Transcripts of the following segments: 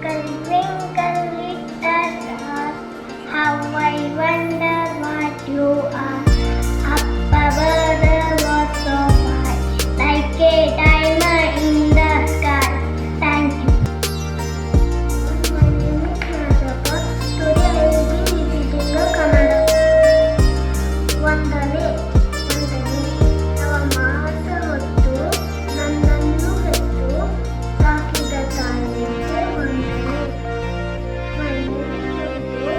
twinkle, little star, how I wonder what you are. Up above the world so high, like a diamond in the sky. Thank you. My name is Madhava. Today I will be repeating a Kannada. ವಂದನೆ ನವ ಮಾಸ ಹೊತ್ತು ನನ್ನನ್ನು ಹೆತ್ತು ಸಾಕಿದ ತಾಯಿಗೆ ವಂದನೆ. ಮೈಯನ್ನು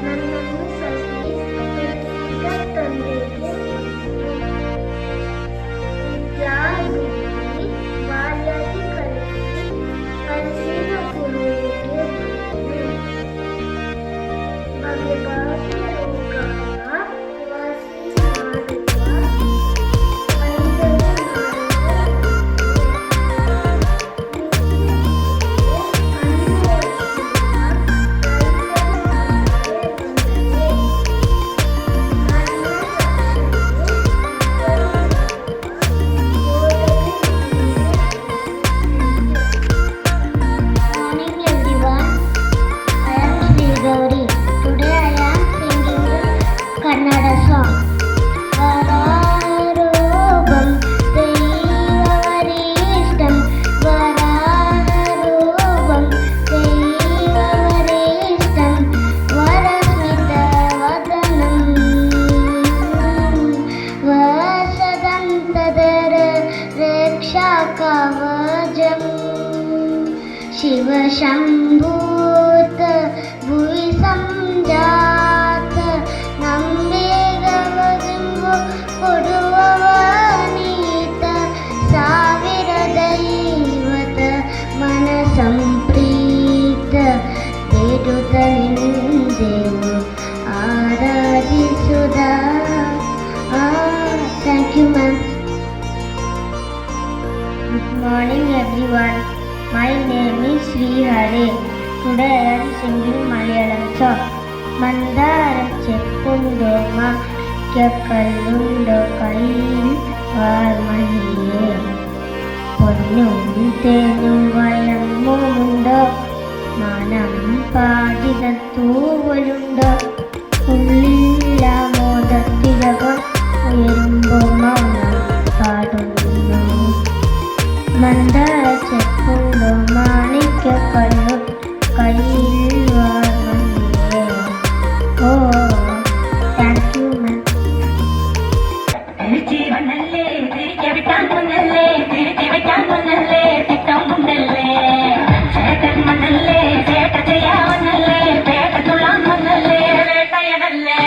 ನನ್ನನ್ನು ಸಸಿ ಬೆಳೆಸಿದ ತಂದೆಗೆ ವಿದ್ಯಾಬುದ್ಧಿ ಬಾಲ್ಯದಿ ಕಲಿಸಿದ ಗುರುವಿಗೆ ಬಗೆ ಬಗೆಯ ರೋಗಗಳ ವಾಸಿ ಮಾಡುವ Morning everyone, I am Sri Gauri. Today I am singing Kannada song. Vararobam Deivavarishtam Vararobam Deivavarishtam Varasmita Vadanam Vasadantadara Rekshakavajam Shiva ಶಂಭೂತ ಭುವಿ ಸಂಜಾತ ನಂಬೇಗವದಿಂಬು ಕೊಡುವವನೀತ ಸಾವಿರ ದೈವತ ಮನ ಸಂಪ್ರೀತ ಬೇಡುತ್ತ ನಿಂದೆವು ಆರಾಧಿಸುದ. Thank you ma'am. Good morning everyone. My name is Sri Hare. Today I am singing Malayalam song. Mandara cheppundo ma kkallundo kail varmahiye ponnum thenum vayammundo manam paadida toovalundo ullilla modattilagon uyerumbo maunam paadunnu ಮಂದಾರ ಚೆಪ್ಪುಂಡು ಮಾಣಿಕ್ಯ ಕಲ್ಲು ಕೈಯಿಲ್ವ ಮನೆಯೇ. Oh thank you ma'am. ಜೀವನಲ್ಲೇ ತಿರುಗಿ ಬಿಟ್ಟಾಂಗುನಲ್ಲೇ ತಿರುಗಿ ಬಿಟ್ಟಾಂಗುನಲ್ಲೇ ತಿಟ್ಟಂಗುನಲ್ಲೇ ಜಯಕರ್ಮನಲ್ಲೇ ಜಯಕ ಜಯವನಲ್ಲೇ ಬೇಟ ತುಳಾಂಗುನಲ್ಲೇ ಬೇಟಯನಲ್ಲೇ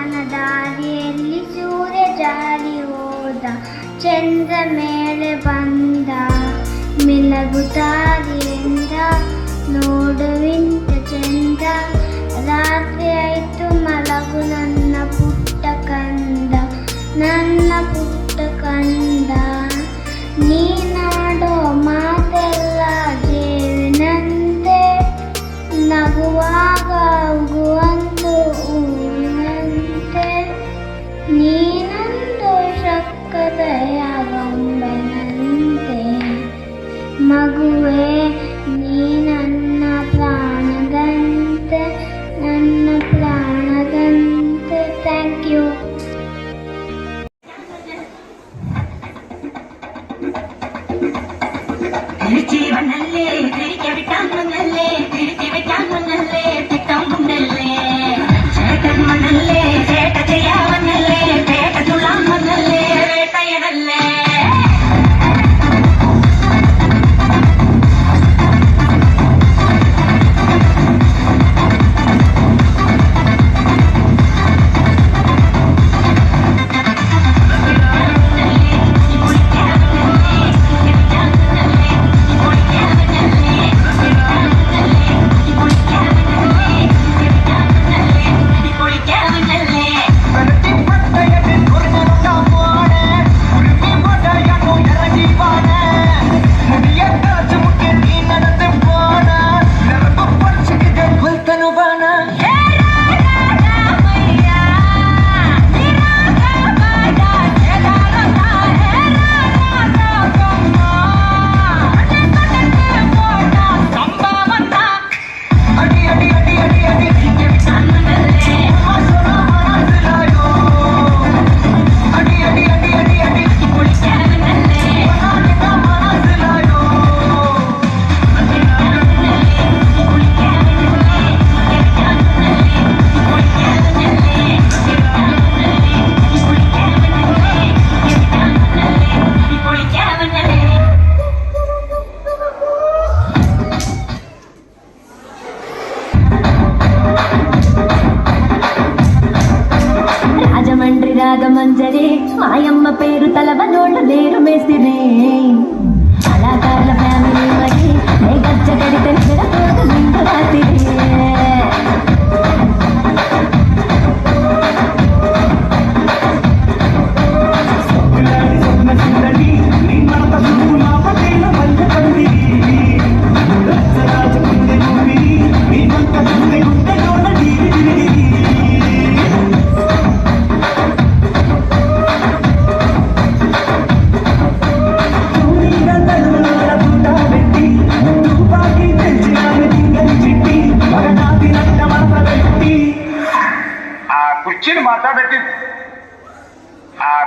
ಬಾನದಾರಿಯಲ್ಲಿ ಸೂರ್ಯ ಜಾರಿ ಹೋದ ಚಂದ್ರ ಮೇಲೆ ಬಂದ ಮಿಲಗುತ್ತಾರಿಯಿಂದ ನೋಡುವಿಂತ ಚಂದ ರಾತ್ರಿ ಆಯ್ತು ಮಲಗು ನನ್ನ ಪುಟ್ಟ ಕಂದ ನನ್ನ ಪುಟ್ಟ మంజరి మాయమ్మ పేరు తలవనోళ్ళు లేరు మేస్తిరి కళాకారుల ఫ్యామిలీ మరి నే గజ్జ గడితే నిద్రపోదు నిండు రాత్రి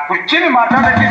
కుర్చీని మాట్లాడబెట్టి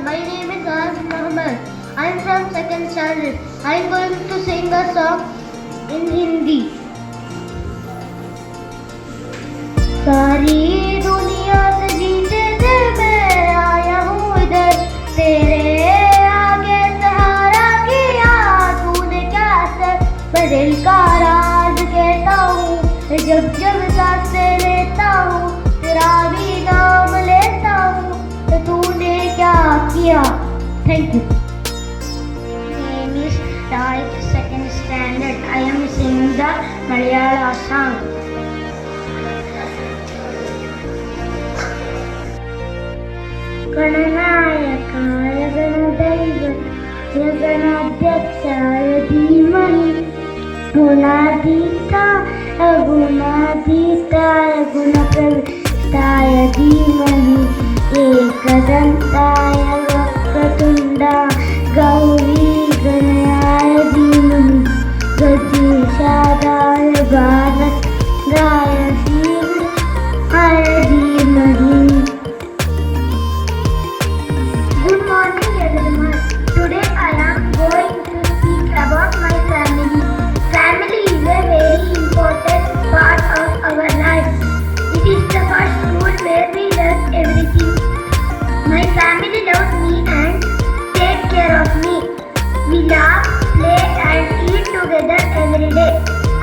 My name is Arif Muhammad. I am from second standard. I am going to sing a song in Hindi. सारी दुनिया से जीते दिल में आया हूँ इधर तेरे आगे सहारा किया तूने क्या असर मैं दिल का राज कहता हूँ जब जब सांसें लेता हूँ तेरा भी नाम लेता हूँ तो तूने क्या किया. Thank you. My name is Raik, second standard. I am singing the Malayalam song. गणनायकाय गणदैवताय गणाध्यक्षाय धीमहि गुणातीताय गुणप्रविष्टाय धीमहि एकदन्ताय वक्रतुण्डाय गौरी गणयाय धीमहि गजेशादाय भानगाय शीघ्राय धीमहि. Good morning everyone. Today I am going to speak about my family. Family is a very important part of our life. It is the first school where we learn everything. My family loves me and take care of me. We laugh, play and eat together every day.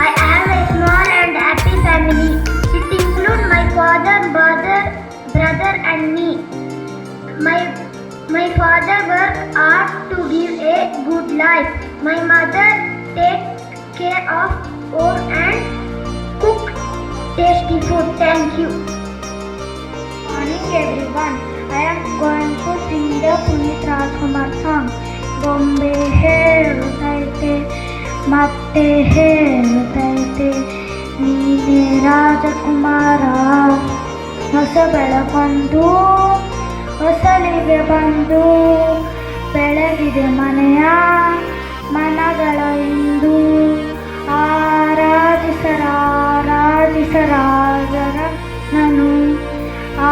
I have a small and happy family. It includes my father, mother, brother and me. My father works hard to give a good life. My mother takes care of home and cook tasty food. Thank you. Morning everyone. I am going to sing the Punit Rajkumar song. Bombay ಹೇಳುತ್ತೈತೆ ಮತ್ತೆ ಹೇಳುತ್ತೈತೆ ನೀನೇ ರಾಜಕುಮಾರ ಹೊಸ ಬೆಳಕೊಂದು ಹೊಸಲಿಗೆ ಬಂದು ಬೆಳಗಿದೆ ಮನೆಯ ಮನಗಳ ಇಂದು ಆರಾಧಿಸರಾಜರ ನಾನು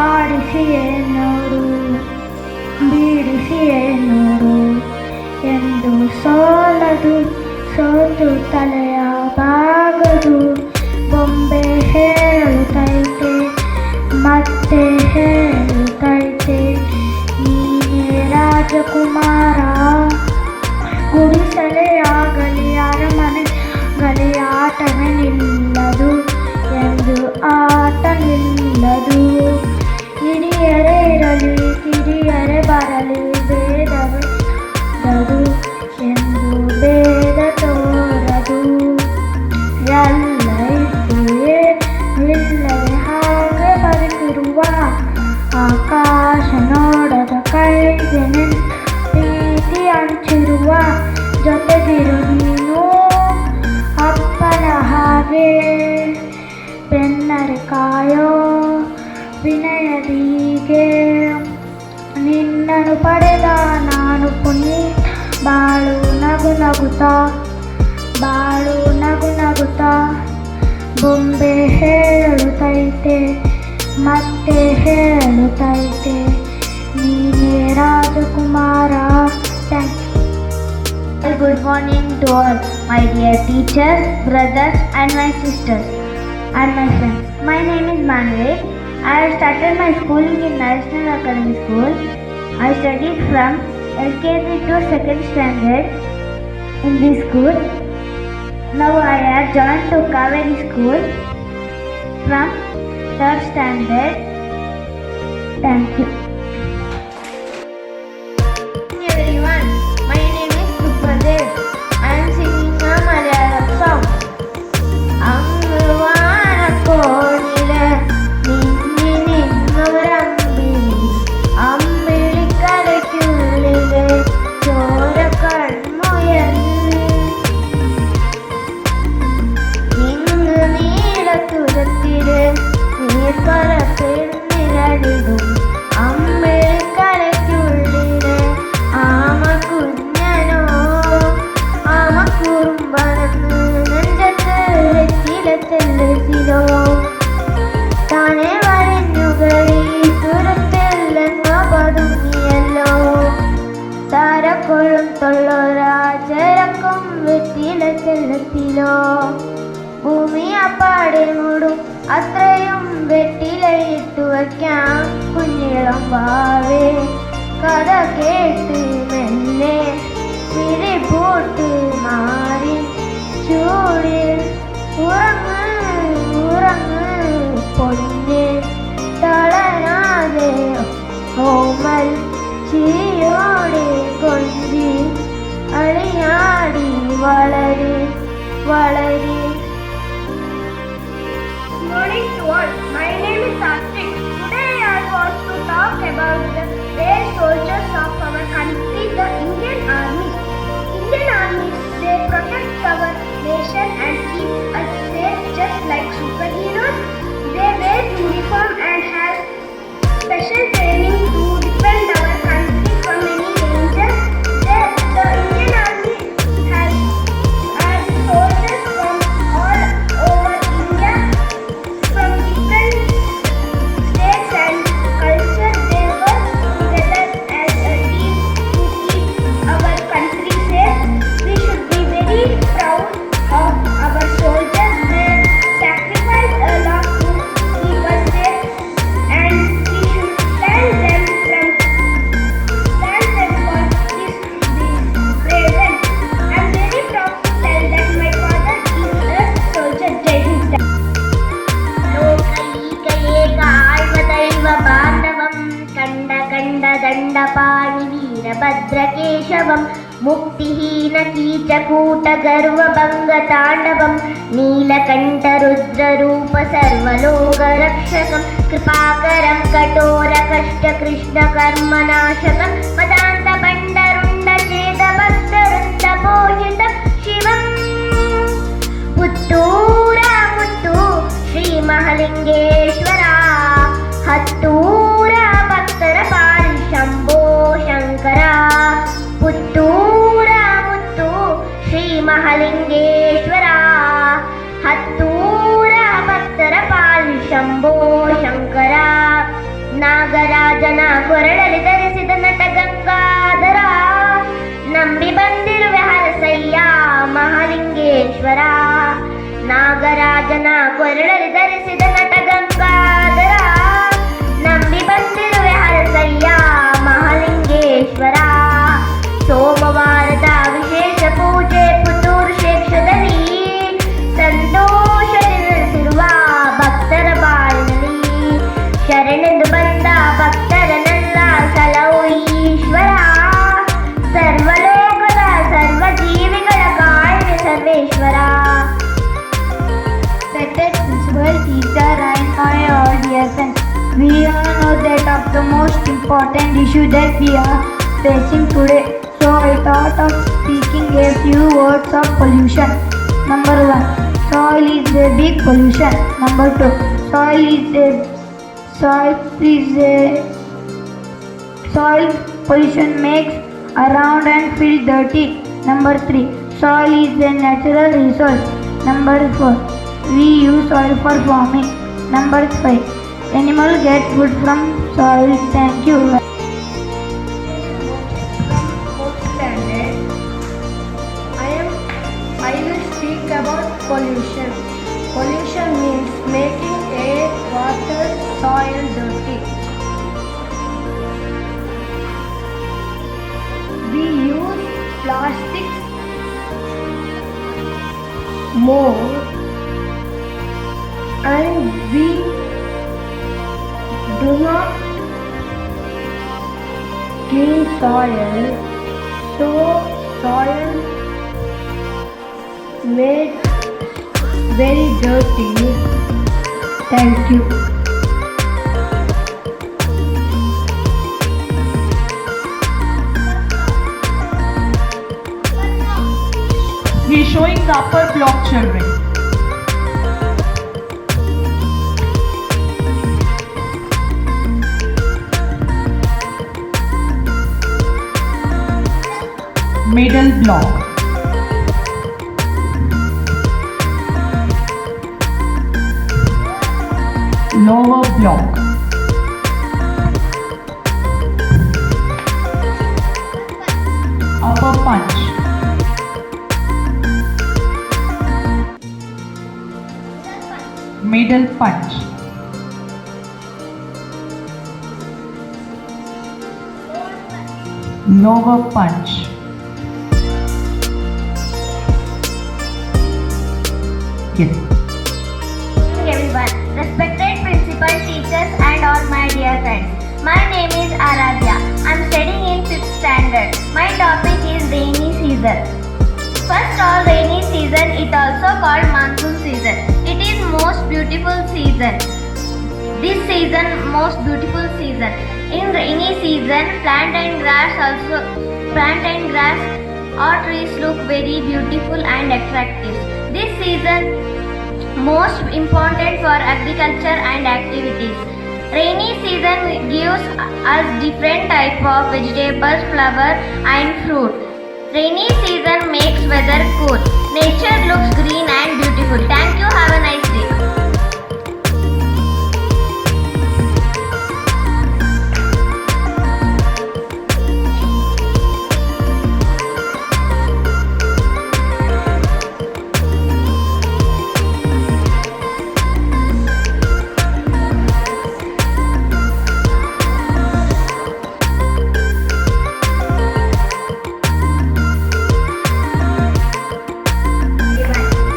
ಆಡಿಸಿಯೇ ನೋಡು ಬೀಡಿಸಿಯೇ ನೋಡು ಎಂದು ಸೋತು ತಲೆಯ ಬಾಗದು ಬೊಂಬೆ ಹೇಳುತ್ತೈತೆ ಮತ್ತೆ ಹೇಳುತ್ತೈತೆ ನೀನೇ ರಾಜಕುಮಾರ ಗುಡಿಸಲೇ ಆಗಲಿ ಅರಮನೆ ಗಲಿ ಆಟ ಆಟವೇ ನಿಲ್ಲದು ಎಂದು ಆಟ ನಿಲ್ಲದು. ಹಿರಿಯರೇ ಇರಲಿ ಕಿರಿಯರೇ ಬರಲಿ ಭೇದವೇ ಇಲ್ಲದು ಎಂದು ಭೇದ ತೋರದು. ಎಲ್ಲ ಇದ್ದೇ ಇಲ್ಲದೆ ಹಾಗೆ ಬರೆದಿರುವ ಆಕಾಶ ನೋಡದ ಕೈಗೆ ಪ್ರೀತಿ ಹಂಚಿರುವ ಜೊತೆಗಿರು ನೀನು ಅಪ್ಪನ ಹಾಗೆ. ಬೆನ್ನರೆ ಕಾಯೋ ವಿನಯದೀಗೆ ನಿನ್ನನ್ನು ಪಡೆದ ನಾನು ಪುನೀತ್. ಬಾಳು ನಗು ನಗುತ್ತಾ ಬಾಳು ನಗು ನಗುತ್ತಾ ಬೊಂಬೆ ಹೇಳುತ್ತೈತೆ ಮತ್ತೆ ಹೇಳುತ್ತೈತೆ ನೀನೇ ರಾಜಕುಮಾರ. Thank you. Good morning to all my dear teachers, brothers and my sisters and my friends. My name is Manuel. I have started my schooling in National Academy School. I studied from LKG to 2nd standard in this school. Now I have joined to Kaveri School from 3rd standard. Thank you. Everyone, my name is Supradev. I am singing a Malayalam song. Ammuvaanakkonilu ninni ninnorambi അമ്മിളിക്കരയ്ക്കുള്ളിലെ ചോരക്കൺമുയർന്ന് ഇങ്ങ് നീലത്തുരത്തില് നീർക്കരത്തിൽ നിഴലിടും അമ്മിളിക്കരയ്ക്കുള്ളിലെ ആമക്കുഞ്ഞനോ ആമക്കുറുമ്പനെന്ന് നെഞ്ചത്ത് വെറ്റിലത്തെല്ലസിലോ താനെ വരഞ്ഞുകളി തുരത്തെല്ലെന്നോ പതുങ്ങിയല്ലോ താരക്കൊള്ളും തൊള്ളൊരാചരക്കും വെറ്റിലത്തെല്ലത്തിലോ ഭൂമി അപ്പാടെ മൂടും അത്രയും വെറ്റിലയിട്ടു വയ്ക്കാം കുഞ്ഞിളം വാവേ കഥ കേട്ട് മെല്ലെ ചിരി പൂട്ട് മാറി ചൂടിൽ ഉറങ്ങ് ഉറങ്ങ് പൊന്നെ തളരാതെ കോമൽ ചിരിയോടെ കൊഞ്ചി അണിയാടി വളര് വളര്. Good morning to all. My name is Satvik. Today I want to talk about the brave soldiers of our country, the Indian Army. Indian Army, they protect our nation and keep us safe just like superheroes. They wear uniform and have special training to defend our country from any danger. The Indian Army has soldiers from all over India, from different states and culture. They work together as a team to keep our country safe. We should be very proud of our soldiers. They sacrifice a lot to keep us safe, and we should thank them for this present. I'm very proud to tell that my father is a soldier. Jai Hind. ಲೋಕೈಕಏಕಾಳ್ವದೈವ ಬಾಂಧವಂ ಕಂಡ ಕಂಡ ದಂಡಪಾಣಿ ವೀರಭದ್ರಕೇಶವಂ ಮುಕ್ತಿಹೀನ ಕೀಚಕೂಟ ಗರ್ವಭಂಗ ತಾಂಡವಂ ನೀಲಕಂಠ ರುದ್ರರೂಪ ಸರ್ವಲೋಕ ರಕ್ಷಕಂ ಕೃಪಾಕರಂ ಕಠೋರ ಕಷ್ಟ ಕೃಷ್ಣ ಕರ್ಮನಾಶಕಂ ಪದಾಂತ ಪಂಡರುಂಡ ಛೇದ ಭಕ್ತವೃಂದ ಪೋಷಿತಂ ಶಿವಂ. ಪುತ್ತೂರ ಮುತ್ತು ಶ್ರೀ ಮಹಾಲಿಂಗೇಶ್ವರ ಹತ್ತೂರ ಭಕ್ತರ ಪಾಲ್ ಶಂಭೋ ಶಂಕರ. ಪುತ್ತೂರ ಮುತ್ತು ಶ್ರೀ ಮಹಾಲಿಂಗೇಶ್ವರ ಹತ್ತೂರ ಭಕ್ತರ ಪಾಲ್ ಶಂಭೋ ಶಂಕರ. ನಾಗರಾಜನ ಕೊರಳಲ್ಲಿ ಧರಿಸಿದ ನಟ ಗಂಗಾಧರ ನಂಬಿ ಬಂದಿರುವೆ ಹರಸಯ್ಯ ಮಹಾಲಿಂಗೇಶ್ವರ. ನಾಗರಾಜನ ಕೊರಳಲ್ಲಿ ಧರಿಸಿದ ನಟ ಗಂಗಾಧರ ನಂಬಿ ಬಂದಿರುವೆ ಹರಸಯ್ಯ ಮಹಾಲಿಂಗೇಶ್ವರ. ಸೋಮವಾರದ ವಿಶೇಷ ಪೂಜೆ ಪುತ್ತೂರು ಕ್ಷೇತ್ರದಲ್ಲಿ ಸಂತೋಷ yet of the most important issue that we are facing today. So I thought of speaking a few words of pollution. Number 1, soil is a big pollution. Number 2, soil pollution makes around and feel dirty. Number 3, soil is a natural resource. Number 4, we use soil for farming. Number 5, animals get food from soil. Thank you. I will speak about pollution. Pollution means making air, water, soil dirty. We use plastics more and we do not clean soil, so soil made very dirty. Thank you. He's showing the upper block children. Middle block. Lower block. Upper punch. Middle punch. Lower punch. Yes. Everyone, respected principal, teachers and all my dear friends. My name is Aradhya. I'm studying in 5th standard. My topic is rainy season. First all, rainy season it also called monsoon season. It is most beautiful season. This season most beautiful season. In rainy season, plant and grass or trees look very beautiful and attractive. This season most important for agriculture and activities. Rainy season gives us different type of vegetables, flower and fruit. Rainy season makes weather cool. Nature looks green and beautiful. Thank you. Have a nice day.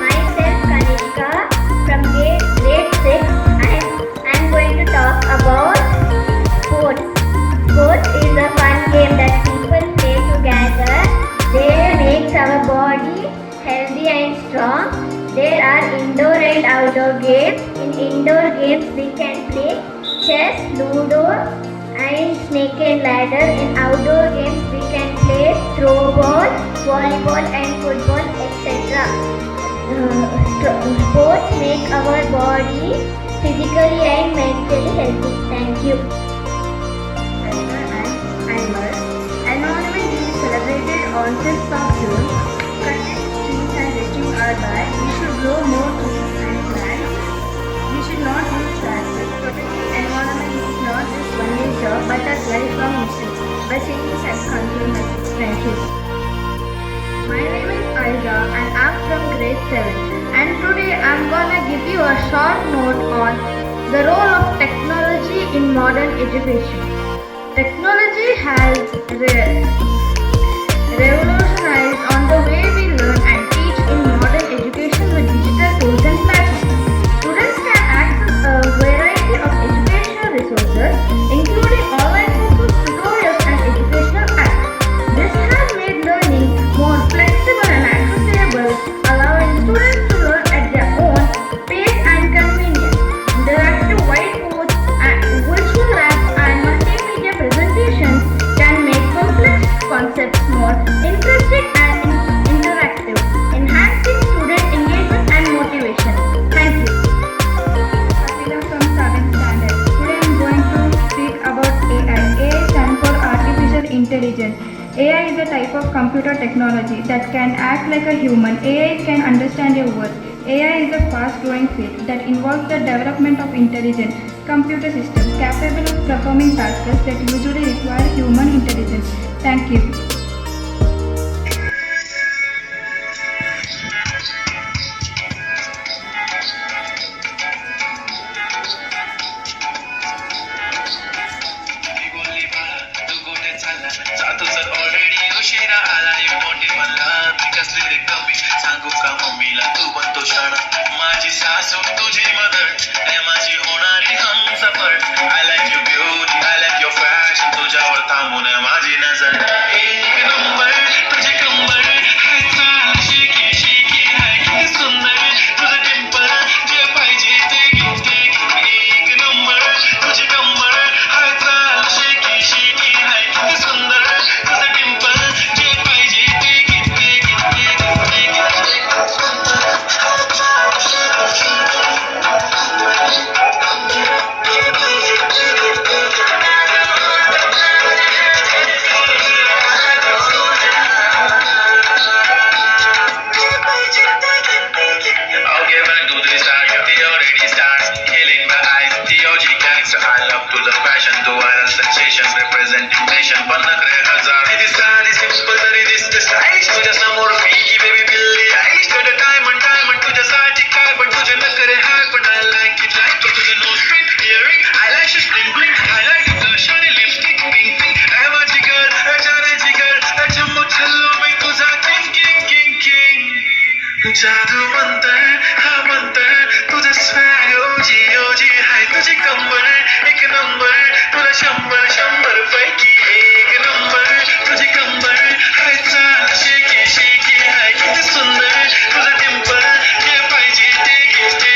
Myself Kanishka from grade 6. I'm going to talk about sports. Sports is a fun game that people play together. They makes our body healthy and strong. There are indoor and outdoor games. In indoor games we can play chess, ludo and snake and ladder. In outdoor games we can play throw ball, volleyball and football, etc. Sports make our body physically and mentally healthy. Thank you. Environment Day is celebrated on 5th of June. Cutting trees and wasting our life. We should grow more trees and plants. We should not use plastic. Protecting environment is not just one job but a lifelong mission. By saying this, I conclude my speech. Thank you. My name is Aiza and I'm from grade 7. And today I'm gonna give you a short note on the role of technology in modern education. Technology has revolutionized on the way we learn and teach in modern education with digital tools and platforms. Students can access a variety of educational resources, including online courses, tutorials, and educational apps. This has made learning more flexible and accessible, allowing students to learn at their own pace and convenience. Interactive whiteboards and virtual labs and act like a human. AI can understand your words. AI is a fast-growing field that involves the development of intelligent computer systems capable of performing tasks that usually require human intelligence. Thank you. जातो sir already उशिरा आला you मोठी मला मी कसली रे कमी सांगू का मम्मीला तू बनतो क्षण माझी सासू तुझी मदर हे माझी होणारी Humsafar I like you beauty I like your fashion तुझ्यावर थांबून माझी नजर एक नंबर तुझे कंबर हाय चाल शेकी शेकी हाय किती सुंदर तुझं टिंपर जे पाहिजे ते घेते एक नंबर तुझे कंबर हाय चाल शेकी शेकी हाय किती सुंदर तुझं टिंपर जे पाहिजे ते घेते Okay, 1, 2, 3, start. The already starts. Killing my eyes. The OG gangster. I love to the fashion. The viral sensation. Representing nation. पन्नाकडे हजार. किती साधी simple तरी दिसते stylish. तुझ्या समोर फिकी baby बिल्ली आईश. तुझं diamond तुझ्यासाठी काय पण तुझे नखरे हाय पण I like it. तुझं nose ring, earring, eyelashes, bling bling. Highlight, blush आणि lipstick, pink pink. ऐ माझी girl, ऐ जाने जिगर, ऐ चम्मच छल्लो मी तुझा king king king king. जादू मंतर हा मंतर तुझं स्वॅग ओजी ओजी हाय तुझी कंबर एक नंबर तुला 100 पैकी एक नंबर तुझी कंबर हाय चाल शेकी शेकी हाय किती सुंदर तुझं टिंपर जे पाहिजे ते घेते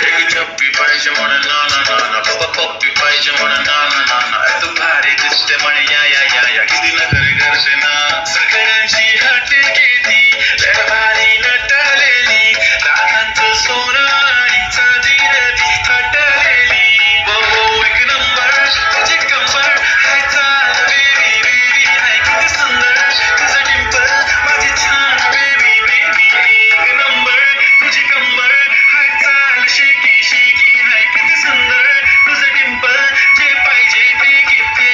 एक चप्पी पाहिजे म्हणून ना ना ना ना पप्पी पाहिजे म्हणून ना ना ना ना तू भारी दिसते म्हणे या या या या किती नखरे करते ना सगळ्यांची हॉटेल घेती लय भारी नटलेली दातांचं सोनं आणि चांदीनं ती थटलेली वो एक नंबर तुझे कंबर हाय चाल बेबी बेबी हाय किती सुंदर तुझं टिंपर माझी छान बेबी बेबी एक नंबर तुझी कंबर हाय चाल शेकी शेकी हाय किती सुंदर तुझं टिंपर जे पाहिजे ते घेते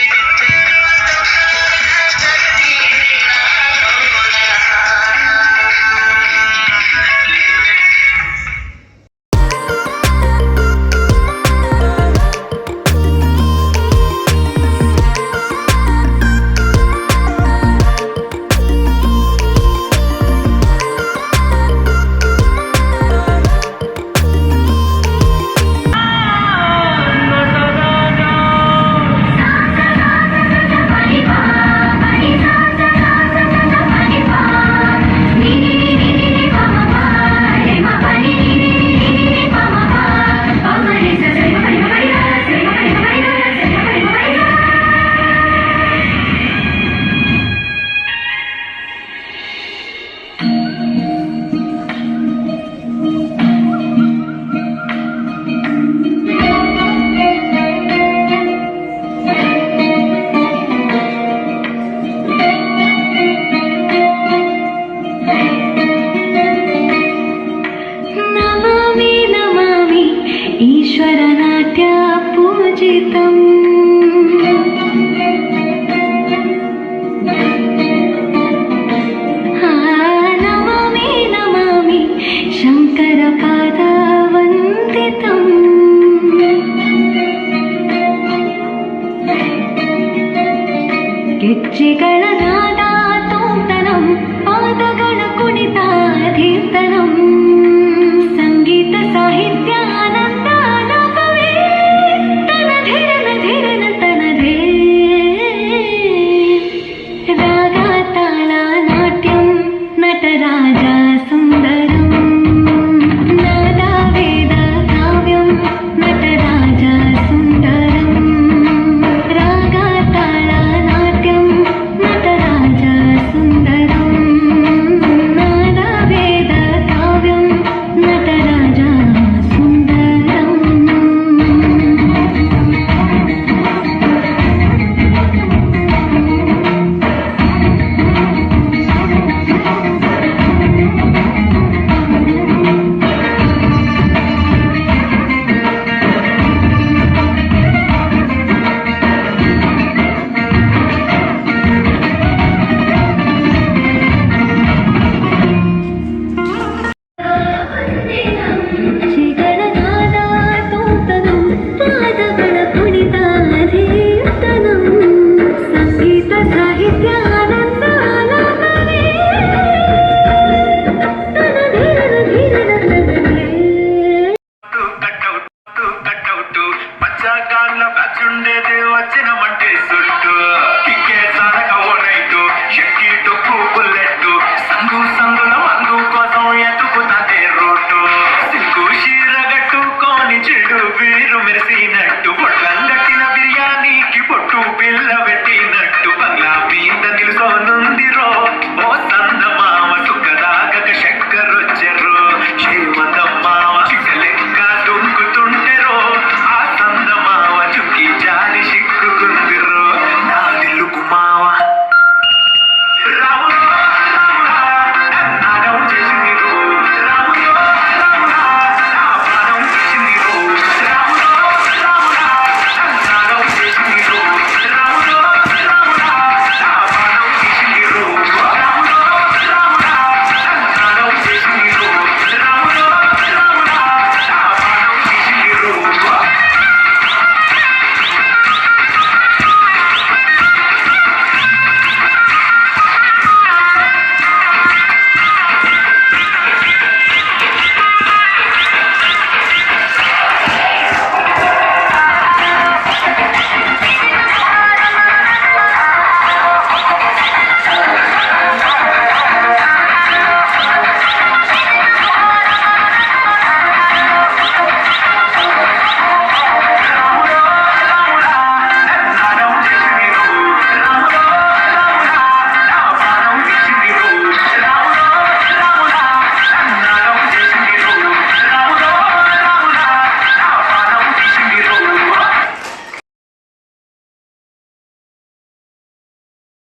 नमामि नमामि ईश्वरनाट्या पूजितम् नमामि नमामि शङ्करपादावन्दितम् ಗೆಜ್ಜೆಗಳ ನಾದ ತೋಂತನಂ ಪಾದಗಳ ಕುಣಿತಾಧೀರ್ತನಂ ಸಂಗೀತ ಸಾಹಿತ್ಯ ಆನಂದ ಅನುಭವೇ ತನಧೇರನ ಧೀರನ ತನಧೇ ರಾಗ ತಾಳ ನಾಟ್ಯಂ ನಟರಾಜ ಸುಂದರಂ ನಾದ ವೇದ ಕಾವ್ಯಂ ನಟರಾಜ ಸುಂದರಂ ರಾಗ ತಾಳ ನಾಟ್ಯಂ ನಟ వచ్చినమంటే సుట్టు కిక్కే సారక ఓ నైటు ఎక్కి డొక్కు బుల్లెట్టు సందు సందుల మందు కోసం ఎతుకుతాదే రూటు సిల్కు షీర గట్టుకోని చెడు వీరు మెరిసినట్టు పొట్లం గట్టిన బిర్యానీకి పొట్టు పిల్ల పెట్టిన